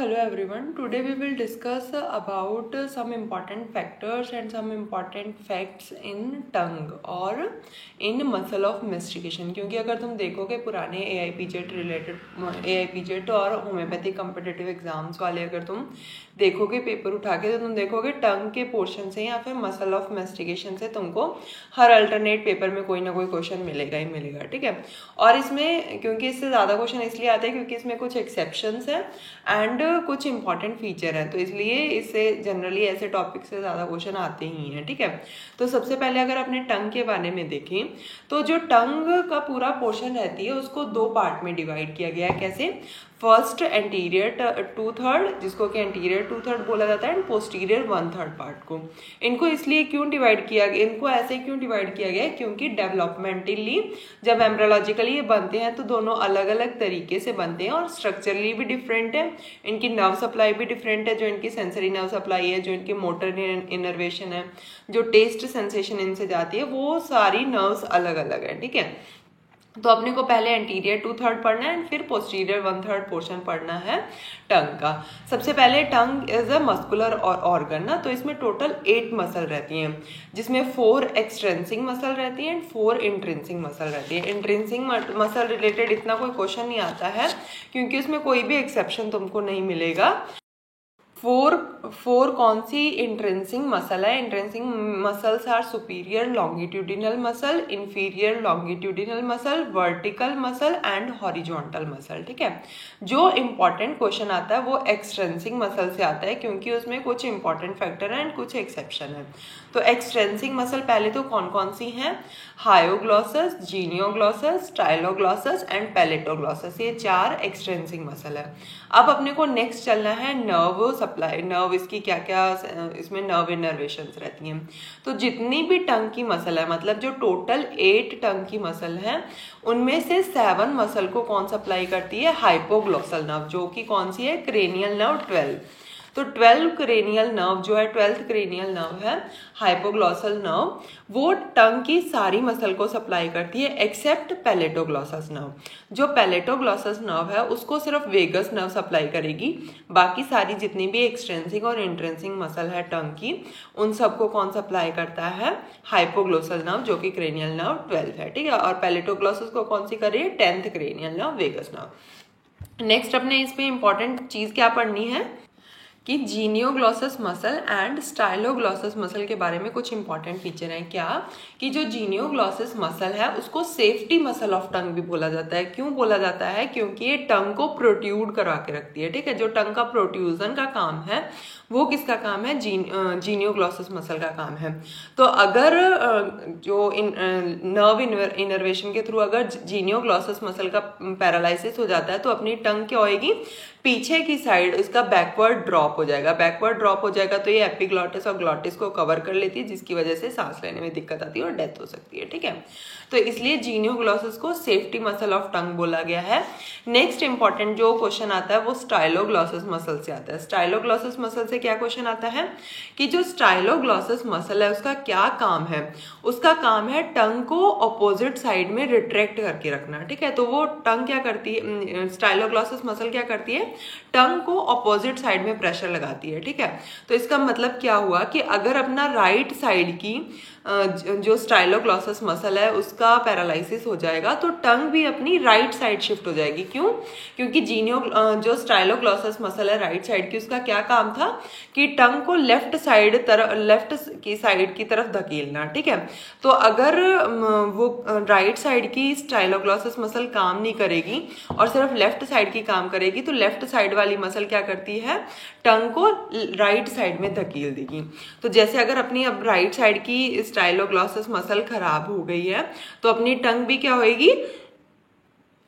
hello everyone. Today we will discuss about some important factors and some important facts in tongue और in muscle of mastication. क्योंकि अगर तुम देखोगे पुराने AIPJET related AIPJET और homeopathic competitive exams वाले अगर तुम देखोगे पेपर उठा के तो तुम देखोगे टंग के पोर्शन से या फिर मसल ऑफ मेस्टिकेशन से तुमको हर अल्टरनेट पेपर में कोई ना कोई क्वेश्चन मिलेगा ही मिलेगा, ठीक है। और इसमें क्योंकि इससे ज़्यादा क्वेश्चन इसलिए आते हैं क्योंकि इसमें कुछ एक्सेप्शंस हैं एंड कुछ इंपॉर्टेंट फीचर हैं, तो इसलिए इससे जनरली ऐसे टॉपिक से ज़्यादा क्वेश्चन आते ही हैं, ठीक है। तो सबसे पहले अगर अपने टंग के बारे में देखें तो जो टंग का पूरा पोर्शन रहती है उसको दो पार्ट में डिवाइड किया गया है। कैसे? फर्स्ट एंटीरियर 2/3 जिसको कि एंटीरियर 2/3 बोला जाता है एंड पोस्टीरियर 1/3 पार्ट को। इनको इसलिए क्यों डिवाइड किया गया, इनको ऐसे क्यों डिवाइड किया गया है क्योंकि डेवलपमेंटली जब एम्ब्रियोलॉजिकली ये बनते हैं तो दोनों अलग अलग तरीके से बनते हैं और स्ट्रक्चरली भी डिफरेंट है। इनकी नर्व सप्लाई भी डिफरेंट है, जो इनकी सेंसरी नर्व सप्लाई है, जो इनकी मोटर इनर्वेशन है, जो टेस्ट सेंसेशन इनसे जाती है, वो सारी नर्व्स अलग अलग है, ठीक है। तो अपने को पहले एंटीरियर 2/3 पढ़ना है फिर पोस्टीरियर 1/3 पोर्शन पढ़ना है टंग का। सबसे पहले tongue is a muscular organ ना, तो इसमें टोटल 8 मसल रहती हैं जिसमें 4 एक्सट्रेंसिंग मसल रहती हैं एंड 4 इंट्रिंसिंग मसल रहती है। इंट्रिंसिंग मसल रिलेटेड इतना कोई क्वेश्चन नहीं आता है क्योंकि उसमें कोई भी एक्सेप्शन तुमको नहीं मिलेगा। फोर कौन सी इंट्रेंसिंग मसल है? Intrinsic muscles are superior longitudinal muscle, inferior longitudinal muscle, vertical muscle and horizontal muscle, ठीक है। जो इंपॉर्टेंट क्वेश्चन आता है वो एक्सट्रेंसिंग मसल से आता है क्योंकि उसमें कुछ इंपॉर्टेंट फैक्टर है एंड कुछ एक्सेप्शन है। तो एक्सट्रेंसिंग मसल पहले तो कौन कौन सी हैं? हायोग्लॉसस, जीनियोग्लॉसस, स्टाइलोग्लॉसस एंड पैलेटोग्लॉसस, ये 4 एक्सट्रेंसिंग मसल है। अब अपने को नेक्स्ट चलना है नर्व सप्लाई, नर्व इसकी क्या क्या इसमें नर्व इनर्वेशंस रहती हैं। तो जितनी भी टंग की मसल है, मतलब जो टोटल 8 टंग की मसल है उनमें से 7 मसल को कौन सप्लाई करती है? हाइपोग्लॉसल नर्व, जो कि कौन सी है? Cranial nerve 12। तो 12 क्रेनियल नर्व जो है 12th क्रेनियल नर्व है हाइपोग्लॉसल नर्व, वो टंग की सारी मसल को सप्लाई करती है एक्सेप्ट पैलेटोग्लॉसस नर्व। जो पैलेटोग्लॉसस नर्व है उसको सिर्फ वेगस नर्व सप्लाई करेगी, बाकी सारी जितनी भी एक्सट्रेंसिंग और इंट्रेंसिंग मसल है टंग की उन सबको कौन सप्लाई करता है? हाइपोग्लॉसल नर्व, जो कि क्रेनियल नर्व 12 है, ठीक है। और पैलेटोग्लॉसस को कौन सी कर रही है? 10th cranial nerve, vagus nerve. Next अपने इस पे इंपॉर्टेंट चीज क्या पढ़नी है कि genioglossus muscle and styloglossus muscle के बारे में कुछ इंपॉर्टेंट फीचर हैं। क्या कि जो जीनियोग्लॉसस मसल है उसको सेफ्टी मसल ऑफ टंग भी बोला जाता है। क्यों बोला जाता है? क्योंकि ये टंग को प्रोट्यूड करा के रखती है, ठीक है। जो टंग का प्रोट्यूजन का काम है वो किसका काम है? जीनियोग्लॉसस मसल का काम है। तो अगर जो नर्व इनर्वेशन के थ्रू अगर जीनियोग्लॉसस मसल का पैरालिसिस हो जाता है तो अपनी टंग क्या होएगी? पीछे की साइड इसका बैकवर्ड ड्रॉप हो जाएगा। बैकवर्ड ड्रॉप हो जाएगा तो ये एपिग्लॉटिस और ग्लॉटिस को कवर कर लेती है जिसकी वजह से सांस लेने में दिक्कत आती है और डेथ हो सकती है, ठीक है। तो इसलिए जीनियोग्लॉसस को सेफ्टी मसल ऑफ टंग बोला गया है। नेक्स्ट इंपॉर्टेंट जो क्वेश्चन आता है वो स्टाइलोग्लॉसस मसल से आता है। स्टाइलोग्लॉसस मसल से क्या क्वेश्चन आता है कि जो स्टाइलोग्लॉसस मसल है उसका क्या काम है? उसका काम है टंग को ऑपोजिट साइड में रिट्रैक्ट करके रखना, ठीक है। तो वो टंग क्या करती है? स्टाइलोग्लॉसस मसल क्या करती है? टंग को ऑपोजिट साइड में प्रेशर लगाती है, ठीक है। तो इसका मतलब क्या हुआ कि अगर अपना राइट साइड की जो स्टाइलोग्लॉसस मसल है उसका पैरालिसिस हो जाएगा तो टंग भी अपनी राइट साइड शिफ्ट हो जाएगी। क्यों? क्योंकि जो स्टाइलोग्लॉसस मसल है राइट साइड की, उसका क्या काम था कि टंग को लेफ्ट की साइड की तरफ धकेलना, ठीक है। तो अगर वो राइट साइड की स्टाइलोग्लॉसस मसल काम नहीं करेगी और सिर्फ लेफ्ट साइड की काम करेगी तो लेफ्ट साइड वाली मसल क्या करती है? टंग को राइट साइड में धकेल देगी। तो जैसे अगर अपनी अब राइट साइड की स्टाइलोग्लॉसस मसल खराब हो गई है तो अपनी टंग भी क्या होएगी?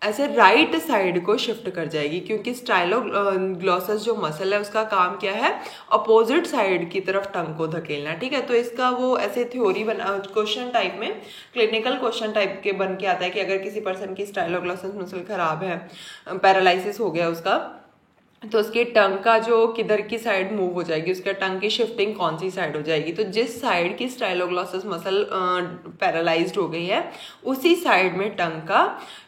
ऐसे राइट साइड को शिफ्ट कर जाएगी क्योंकि स्टाइलोग्लॉसस जो मसल है उसका काम क्या है? अपोजिट साइड की तरफ टंग को धकेलना, ठीक है। तो इसका वो ऐसे थ्योरी बना क्वेश्चन टाइप में, क्लिनिकल क्वेश्चन टाइप के बन के आता है कि अगर किसी पर्सन की स्टाइलोग्लॉसस मसल खराब है, पैरालिसिस हो गया उसका, तो उसके टंग का जो किधर की साइड मूव हो जाएगी, उसका टंग की शिफ्टिंग कौन सी साइड हो जाएगी, तो जिस साइड की स्टाइलोग्लॉसस मसल पैरालाइज्ड हो गई है उसी साइड में टंग का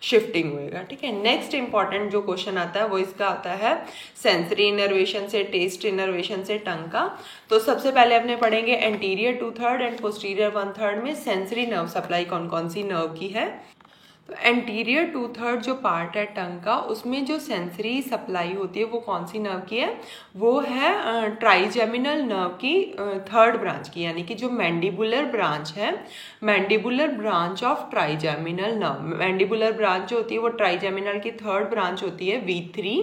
शिफ्टिंग होएगा, ठीक है। नेक्स्ट इंपॉर्टेंट जो क्वेश्चन आता है वो इसका आता है सेंसरी इनर्वेशन से, टेस्ट इनर्वेशन से टंग का। तो सबसे पहले अपने पढ़ेंगे एंटीरियर 2/3 एंड पोस्टीरियर 1/3 में सेंसरी नर्व सप्लाई कौन कौन सी नर्व की है। तो एंटीरियर 2/3 जो पार्ट है टंग का, उसमें जो सेंसरी सप्लाई होती है वो कौन सी नर्व की है, वो है ट्राइजेमिनल नर्व की थर्ड ब्रांच की, यानी कि जो मैंडिबुलर ब्रांच है, mandibular branch of trigeminal nerve. Mandibular branch जो होती है वो ट्राइजेमिनल की थर्ड ब्रांच होती है V3,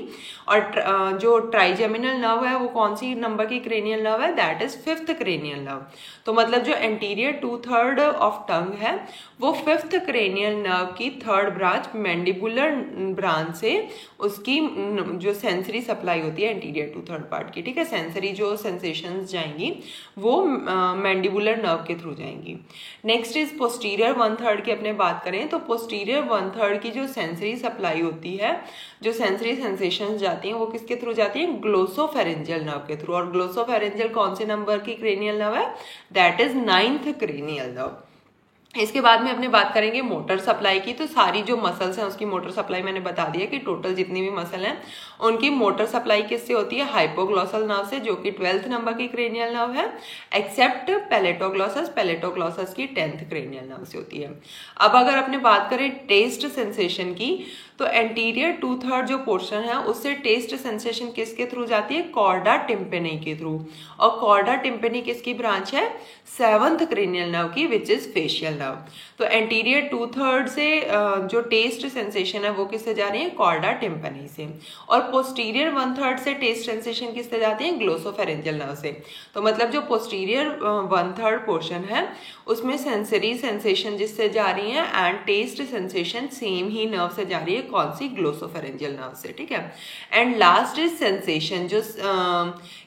और जो ट्राइजेमिनल नर्व है वो कौन सी नंबर की क्रेनियल नर्व है, that is 5th cranial nerve. तो मतलब जो एंटीरियर 2/3 ऑफ टंग है वो 5th क्रेनियल नर्व की थर्ड ब्रांच मैंडिबुलर ब्रांच से उसकी जो सेंसरी सप्लाई होती है एंटीरियर 2/3 पार्ट की, ठीक है। सेंसरी जो सेंसेशंस जाएंगी वो मैंडिबुलर नर्व के थ्रू जाएंगी। नेक्स्ट इज पोस्टीरियर 1/3 की अपने बात करें तो पोस्टीरियर 1/3 की जो सेंसरी सप्लाई होती है, जो सेंसरी सेंसेशंस जाती हैं वो किसके थ्रू जाती हैं, ग्लोसोफेरेंजियल नर्व के थ्रू। और ग्लोसोफेरेंजियल कौन से नंबर की क्रेनियल नर्व है, that is 9th cranial nerve. इसके बाद में अपने बात करेंगे मोटर सप्लाई की। तो सारी जो मसल्स हैं उसकी मोटर सप्लाई मैंने बता दिया कि टोटल जितनी भी मसल हैं उनकी मोटर सप्लाई किससे होती है, हाइपोग्लॉसल नर्व से, जो कि 12th नंबर की क्रेनियल नर्व है, एक्सेप्ट पैलेटोग्लॉसस, पैलेटोग्लॉसस की 10th क्रेनियल नर्व से होती है। अब अगर अपने बात करें टेस्ट सेंसेशन की, तो एंटीरियर 2/3 जो पोर्शन है उससे टेस्ट सेंसेशन किसके थ्रू जाती है, कॉर्डा टिम्पेनी के थ्रू। और कॉर्डा टिम्पेनी किसकी ब्रांच है, 7th क्रेनियल नर्व की, विच इज फेशियल नर्व। तो एंटीरियर 2/3 से जो टेस्ट सेंसेशन है वो किससे जा रही है, कॉर्डा टिम्पेनी से। और पोस्टीरियर 1/3 से टेस्ट सेंसेशन किससे जाती है, ग्लोसोफेरेंजियल नर्व से। तो मतलब जो पोस्टीरियर 1/3 पोर्शन है उसमें सेंसरी सेंसेशन जिससे जा रही है एंड टेस्ट सेंसेशन सेम ही नर्व से जा रही है, कौन सी, ग्लोसोफेरेंजियल नर्व से, ठीक है। एंड लास्ट इज सेंसेशन, जो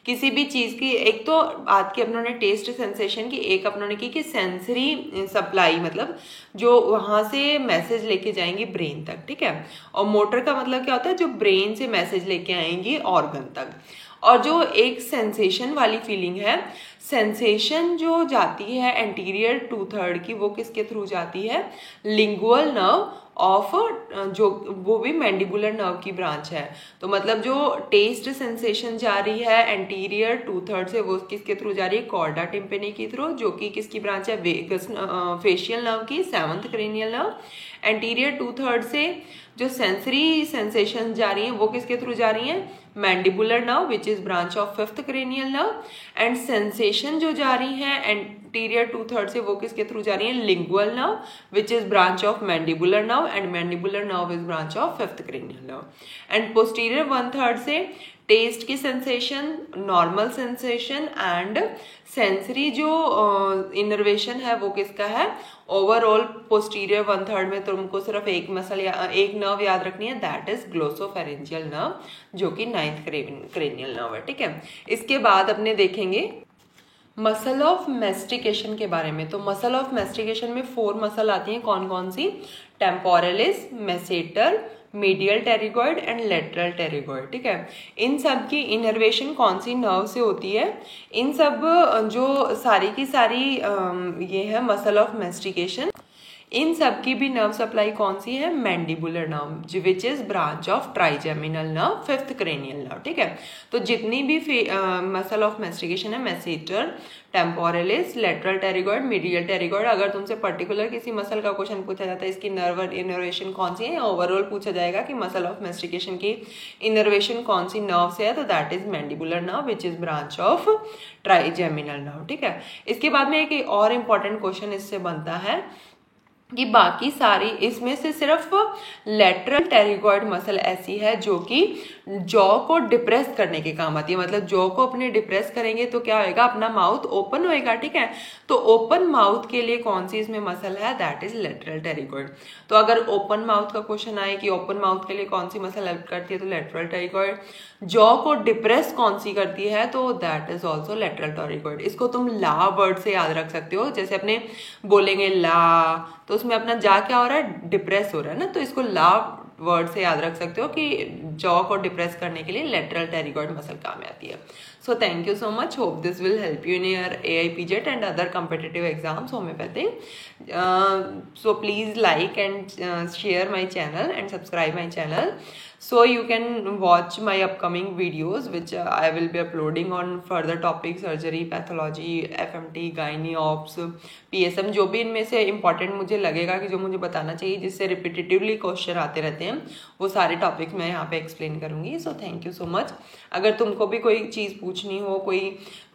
किसी भी चीज की, एक तो बात की अपनों ने टेस्ट सेंसेशन की, एक अपनों ने की कि सेंसरी सप्लाई, मतलब जो वहां से मैसेज लेके जाएंगी ब्रेन तक, ठीक है। और मोटर का मतलब क्या होता है, जो ब्रेन से मैसेज लेके आएंगी ऑर्गन तक। और जो एक सेंसेशन वाली फीलिंग है, सेंसेशन जो जाती है एंटीरियर 2/3 की, वो किसके थ्रू जाती है, लिंगुअल नर्व ऑफ, जो वो भी मैंडिबुलर नर्व की ब्रांच है। तो मतलब जो टेस्ट सेंसेशन जा रही है एंटीरियर 2/3 से वो किसके थ्रू जा रही है, कॉर्डा टिम्पेनी के थ्रू, जो कि किसकी ब्रांच है, वेगस फेशियल नर्व की, 7th क्रेनियल नर्व। एंटीरियर 2/3 से जो सेंसरी सेंसेशन जा रही हैं वो किसके थ्रू जा रही हैं, mandibular nerve, which is branch of 5th cranial nerve. And sensation जो जा रही है एंटीरियर 2/3 से वो किसके थ्रू जा रही है, lingual nerve, which is branch of mandibular nerve, and mandibular nerve is branch of 5th cranial nerve. And posterior 1/3 से टेस्ट की sensation, normal sensation and sensory जो इनर्वेशन है वो किसका है, ओवरऑल पोस्टीरियर 1/3 में तुमको सिर्फ एक मसल या एक नर्व याद रखनी है, दैट इज ग्लोसोफेरेंजियल नर्व, जो कि 9th क्रेनियल नर्व है, ठीक है। इसके बाद अपने देखेंगे मसल ऑफ मैस्टिकेशन के बारे में। तो मसल ऑफ मैस्टिकेशन में 4 मसल आती हैं, कौन कौन सी, temporalis, masseter, medial pterygoid and lateral pterygoid, ठीक है। इन सब की इनर्वेशन कौन सी नर्व से होती है, इन सब जो सारी की सारी ये है मसल ऑफ मैस्टिकेशन, इन सब की भी नर्व सप्लाई कौन सी है, mandibular nerve, which is branch of trigeminal nerve, 5th cranial nerve, ठीक है। तो जितनी भी मसल ऑफ मैस्टिकेशन है, मेसेटर, temporalis, lateral pterygoid, medial pterygoid, अगर तुमसे पर्टिकुलर किसी मसल का क्वेश्चन पूछा जाता है इसकी नर्व इनर्वेशन कौन सी है, ओवरऑल पूछा जाएगा कि मसल ऑफ मैस्टिकेशन की इनर्वेशन कौन सी नर्व से है, तो that is mandibular nerve, which is branch of trigeminal nerve, ठीक है। इसके बाद में एक और इम्पॉर्टेंट क्वेश्चन इससे बनता है कि बाकी सारी, इसमें से सिर्फ लेटरल टेरिगॉइड मसल ऐसी है जो कि जॉ को डिप्रेस करने के काम आती है। मतलब जॉ को अपने डिप्रेस करेंगे तो क्या होएगा, अपना माउथ ओपन होएगा, ठीक है। तो ओपन माउथ के लिए कौन सी इसमें मसल है, दैट इज लेटरल टेरिगॉइड। तो अगर ओपन माउथ का क्वेश्चन आए कि ओपन माउथ के लिए कौन सी मसल हेल्प करती है, तो लेटरल टेरिगॉइड। जॉ को डिप्रेस कौन सी करती है, तो that is also lateral pterygoid. इसको तुम ला वर्ड से याद रख सकते हो, जैसे अपने बोलेंगे ला, तो उसमें अपना जा क्या हो रहा है, डिप्रेस हो रहा है ना, तो इसको ला वर्ड से याद रख सकते हो कि जॉ को डिप्रेस करने के लिए लेटरल टेरिगॉइड मसल काम में आती है. So thank you so much. Hope this will help you in your AIPJET and other competitive exams, homeopathic. So please like and share my channel and subscribe my channel. So you can watch my upcoming videos which I will be uploading on further topics, surgery, pathology, FMT, gynae, ops, PSM. जो भी इनमें से important मुझे लगेगा कि जो मुझे बताना चाहिए जिससे रिपीटेटिवली क्वेश्चन आते रहते हैं, वो सारे टॉपिक्स मैं यहाँ पे एक्सप्लेन करूँगी. सो थैंक यू सो मच. अगर तुमको भी कोई चीज़ पूछनी हो, कोई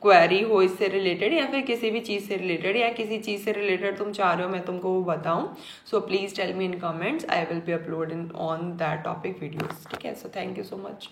क्वेरी हो इससे रिलेटेड या फिर किसी भी चीज़ से रिलेटेड या किसी चीज़ से रिलेटेड तुम चाह रहे हो मैं तुमको वो बताऊं, so please tell me in comments. I will be uploading on that topic videos. ठीक है. So thank you so much.